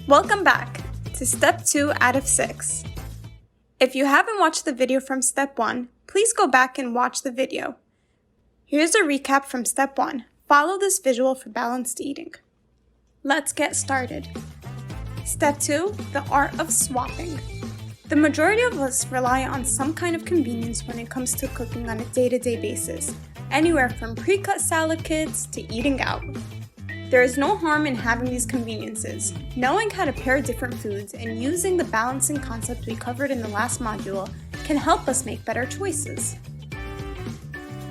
Welcome back to Step 2 out of 6. If you haven't watched the video from Step 1, please go back and watch the video. Here's a recap from Step 1. Follow this visual for balanced eating. Let's get started. Step 2, the art of swapping. The majority of us rely on some kind of convenience when it comes to cooking on a day-to-day basis, anywhere from pre-cut salad kits to eating out. There is no harm in having these conveniences. Knowing how to pair different foods and using the balancing concept we covered in the last module can help us make better choices.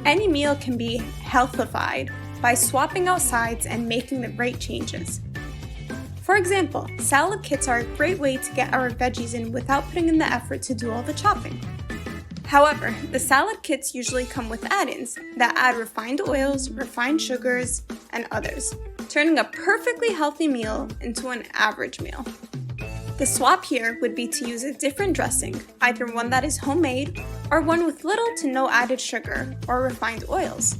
Any meal can be healthified by swapping out sides and making the right changes. For example, salad kits are a great way to get our veggies in without putting in the effort to do all the chopping. However, the salad kits usually come with add-ins that add refined oils, refined sugars, and others, turning a perfectly healthy meal into an average meal. The swap here would be to use a different dressing, either one that is homemade or one with little to no added sugar or refined oils.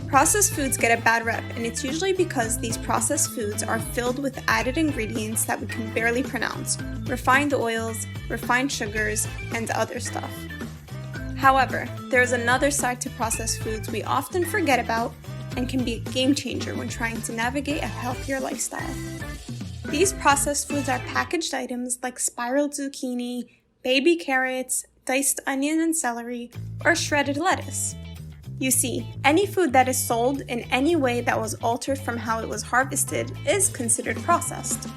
Processed foods get a bad rep, and it's usually because these processed foods are filled with added ingredients that we can barely pronounce, refined oils, refined sugars, and other stuff. However, there is another side to processed foods we often forget about and can be a game changer when trying to navigate a healthier lifestyle. These processed foods are packaged items like spiraled zucchini, baby carrots, diced onion and celery, or shredded lettuce. You see, any food that is sold in any way that was altered from how it was harvested is considered processed.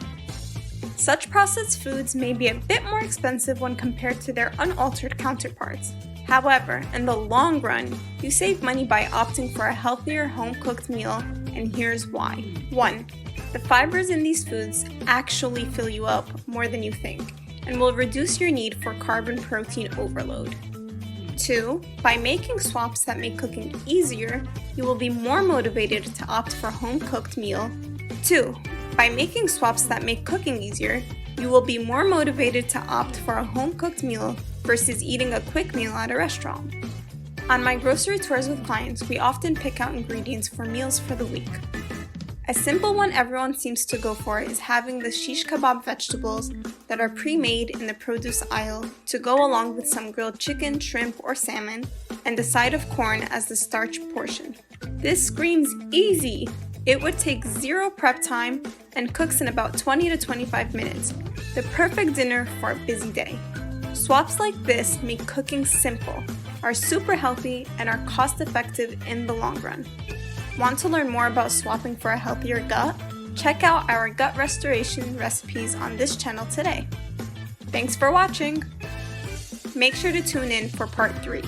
Such processed foods may be a bit more expensive when compared to their unaltered counterparts. However, in the long run, you save money by opting for a healthier home-cooked meal, and here's why. 1. The fibers in these foods actually fill you up more than you think, and will reduce your need for carb-protein overload. 2. By making swaps that make cooking easier, you will be more motivated to opt for a home-cooked meal. 2. By making swaps that make cooking easier, you will be more motivated to opt for a home-cooked meal versus eating a quick meal at a restaurant. On my grocery tours with clients, we often pick out ingredients for meals for the week. A simple one everyone seems to go for is having the shish kebab vegetables that are pre-made in the produce aisle to go along with some grilled chicken, shrimp, or salmon, and a side of corn as the starch portion. This screams easy! It would take zero prep time and cooks in about 20 to 25 minutes, the perfect dinner for a busy day. Swaps like this make cooking simple, are super healthy, and are cost-effective in the long run. Want to learn more about swapping for a healthier gut? Check out our gut restoration recipes on this channel today. Thanks for watching! Make sure to tune in for part 3.